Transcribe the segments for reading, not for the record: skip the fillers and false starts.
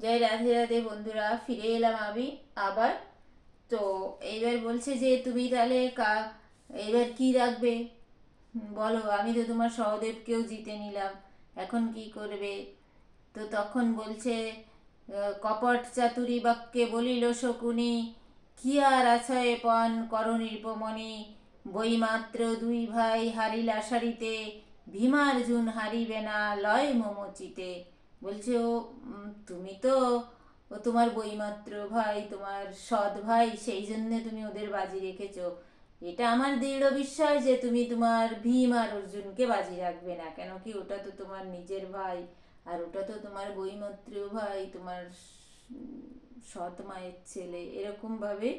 জয় রাধে রাধে বন্ধুরা, ফিরে এলাম আমি আবার। তো এইবার বলছে যে তুমি তাহলে এইবার কি রাখবে? বলো, আমি তো তোমার সহদেবকেও জিতে নিলাম, এখন কি করবে? তো তখন বলছে, কপট চাতুরী বাক্যে বলিল শকুনি, কি আর আছয়ে পণ করণীর্পমণি, বইমাত্র দুই ভাই হারিলা সারিতে, ভীমার্জুন হারিবে না লয় মমচিতে। বলছে ও, তুমি তো, ও তোমার বইমাত্র ভাই, তোমার সৎ ভাই, সেই জন্য তুমি ওদের বাজি রেখেছো। এটা আমার দৃঢ় বিশ্বাস যে তুমি তোমার ভীম আর অর্জুনকে বাজি রাখবে না, কেন কি ওটা তো তোমার নিজের ভাই, আর ওটা তো তোমার বইমাত্র ভাই, তোমার সৎ মায়ের ছেলে, এরকম ভাবে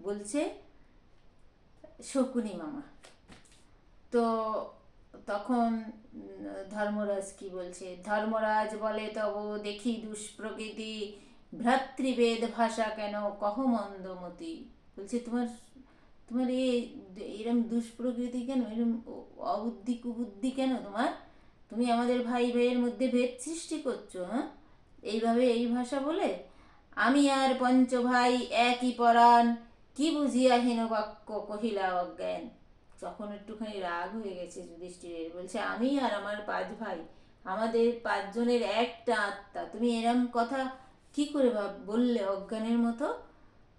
বলছে শকুনি মামা। তো তখন ধর্মরাজ কি বলছে, ধর্মরাজ বলে, তব দেখি দুষ্প্রকৃতি, ভ্রাতৃভেদ ভাষা কেন কহ মন্দমতি। বলছে তোমার তোমার এরম দুষ্প্রকৃতি কেন, এরম অবুদ্ধি কুবুদ্ধি কেন তোমার? তুমি আমাদের ভাই ভাইয়ের মধ্যে ভেদ সৃষ্টি করছো, হ্যাঁ, এইভাবে এই ভাষা বলে। আমি আর পঞ্চ ভাই একই পরাণ, কি বুঝিয়া হীন বাক্য কহিলা অজ্ঞান। তখন একটুখানি রাগ হয়ে গেছে যুধিষ্ঠিরের, বলছে আমি আর আমার পাঁচ ভাই, আমাদের পাঁচজনের একটা আত্মা, তুমি এরম কথা কি করে বললে অজ্ঞানের মতো?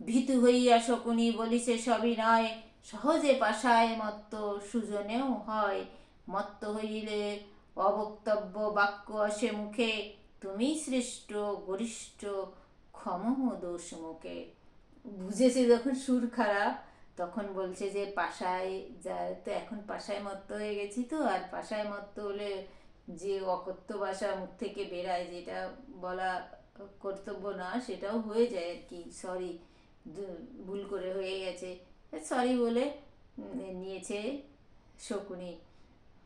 ভীতু হইয়া শকুনি বলিছে সবই নয়, সহজে পাশায় মত্ত সুজনেও হয়, মত্ত হইলে অবক্তব্য বাক্য আসে মুখে, তুমি শ্রেষ্ঠ গরিষ্ঠ ক্ষমহ দোষ মুখে। বুঝেছে যখন সুর খারাপ, তখন বলছে যে পাশায় যা, তো এখন পাশায় মত্ত হয়ে গেছি, তো আর পাশায় মত্ত হলে যে অকথ্য ভাষা মুখ থেকে বেরায়, যেটা বলা কর্তব্য না, সেটাও হয়ে যায় আর কি। সরি, ভুল করে হয়ে গেছে, সরি বলে নিয়েছে শকুনি।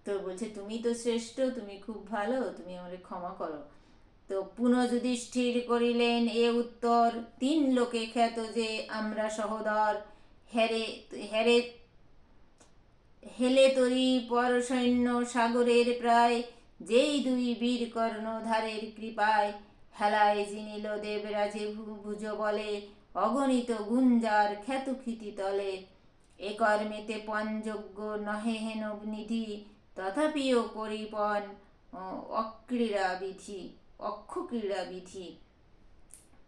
তো বলছে তুমি তো শ্রেষ্ঠ, তুমি খুব ভালো, তুমি আমাকে ক্ষমা করো। তো পুনঃ যুধিষ্ঠির করিলেন এ উত্তর, তিন লোকে খ্যাত যে আমরা সহদর, হেরে হেরে হেলে তরি পর সৈন্য সাগরের প্রায়, যেই দুই বীর কর্ণধারের কৃপায়, হেলায় জিনিল দেবরাজে ভুজ বলে, অগণিত গুঞ্জার খ্যাত ক্ষিতি তলে, এ কর্মেতে পণযোগ্য নহে হেন নিধি, তথাপিও করিপন অক্রীড়া বিধি, অক্ষ ক্রীড়া বিধি।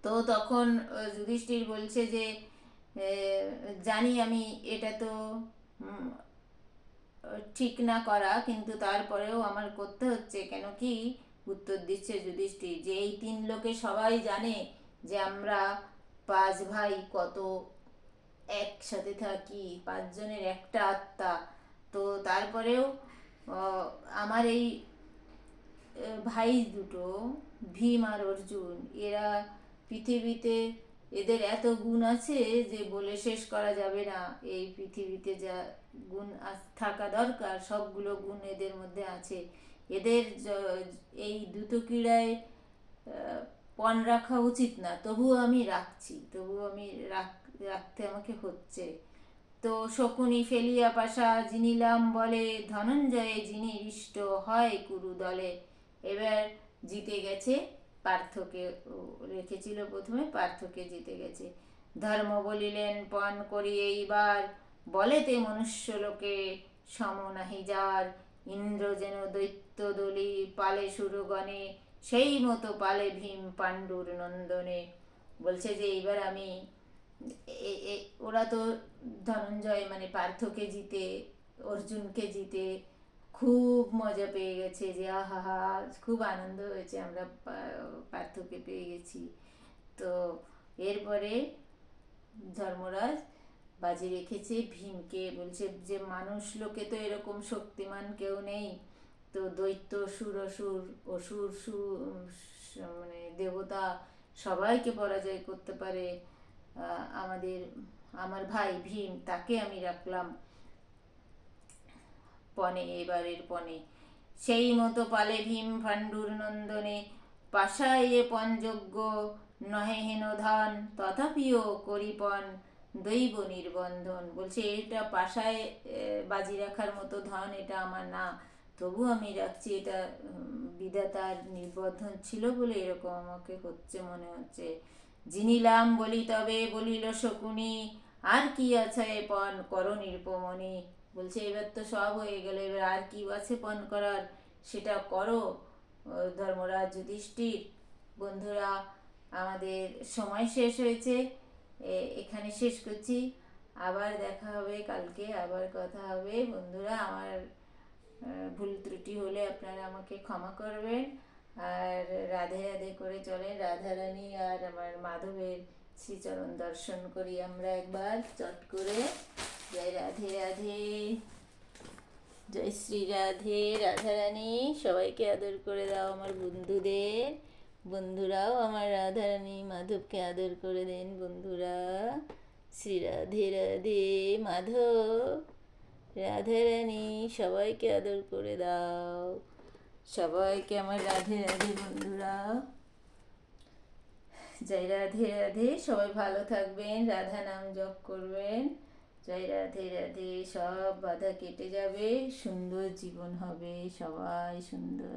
তো তখন যুধিষ্ঠির বলছে যে, জানি আমি এটা তো ঠিক না করা, কিন্তু তারপরেও আমার করতে হচ্ছে, কেন কি? উত্তর দিচ্ছে যুধিষ্ঠির যে এই তিন লোকে সবাই জানে যে আমরা পাঁচ ভাই কত একসাথে থাকি, পাঁচজনের একটা আত্মা। তো তারপরেও আমার এই ভাই দুটো, ভীম আর অর্জুন, এরা পৃথিবীতে, এদের এত গুণ আছে যে বলে শেষ করা যাবে না। এই পৃথিবীতে যা গুণ থাকা দরকার, সবগুলো গুণ এদের মধ্যে আছে। এদের এই দ্রুত ক্রীড়ায় পণ রাখা উচিত না, তবুও আমি রাখছি, তবুও আমি রাখতে আমাকে হচ্ছে। তো শকুনি ফেলিয়া পাশা জিনিলাম বলে, ধনঞ্জয়ে যিনি হৃষ্ট হয় কুরু দলে। এবার জিতে গেছে পার্থকে, রেখেছিল প্রথমে, পার্থকে জিতে গেছে। ধর্ম বলিলেন পণ করি এইবার, বলেতে মনুষ্য লোকে সম নাহি যার, ইন্দ্র যেন দৈত্য দলি পালে সুরগণে, সেই মতো পালে ভীম পাণ্ডুর নন্দনে। বলছে যে এইবার আমি, ওরা তো ধনঞ্জয় মানে পার্থকে জিতে, অর্জুনকে জিতে খুব মজা পেয়ে গেছে, যে আহা, খুব আনন্দ হয়েছে, আমরা পার্থকে পেয়ে গেছি। তো এরপরে ধর্মরাজ বাজি রেখেছে ভীমকে, বলছে যে মানুষ লোকে তো এরকম শক্তিমান কেউ নেই, তো দৈত্য সুর অসুর, অসুর মানে দেবতা, সবাইকে পরাজয় করতে পারে আমাদের, আমার ভাই ভীম, তাকে আমি রাখলাম পণে, এবারের পণে। সেই মতো পালে ভীম পাণ্ডুর নন্দনে, পাশায় পণযোগ্য নহে হেন ধন, তথাপিও করিপন দৈব নির্বন্ধন। বলছে এটা পাশায় বাজি রাখার মতো ধন এটা আমার না, তবু আমি রাখছি, এটা বিধাতার নিবন্ধন ছিল বলে এরকম আমাকে হচ্ছে মনে হচ্ছে। জিনিলাম বলি তবে বলিল শকুনি, আর কি আছে পণ করো নিরুপমণি। বলছে এবার তো সব হয়ে গেল, এবার আর কি আছে পণ করার, সেটা করো ধর্মরাজ যুধিষ্ঠির। বন্ধুরা, আমাদের সময় শেষ হয়েছে, এখানে শেষ করছি। আবার দেখা হবে কালকে, আবার কথা হবে। বন্ধুরা, আমার ভুল ত্রুটি হলে আপনারা আমাকে ক্ষমা করবেন। আর রাধে রাধে করে চলেন। রাধারানী আর আমার মাধবের শ্রীচরণ দর্শন করি আমরা একবার চট করে। জয় রাধে রাধে, জয় শ্রী রাধে। রাধারানী সবাইকে আদর করে দাও, আমার বন্ধুদের। বন্ধুরাও আমার রাধারানী মাধবকে আদর করে দেন বন্ধুরা। শ্রী রাধে রাধে। মাধব, রাধারানী সবাইকে আদর করে দাও। সবাইকে আমার রাধে রাধে বন্ধুরা। জয় রাধে রাধে। সবাই ভালো থাকবেন, রাধা নাম জপ করবেন। জয় রাধে রাধে। সব বাধা কেটে যাবে, সুন্দর জীবন হবে, সবাই সুন্দর।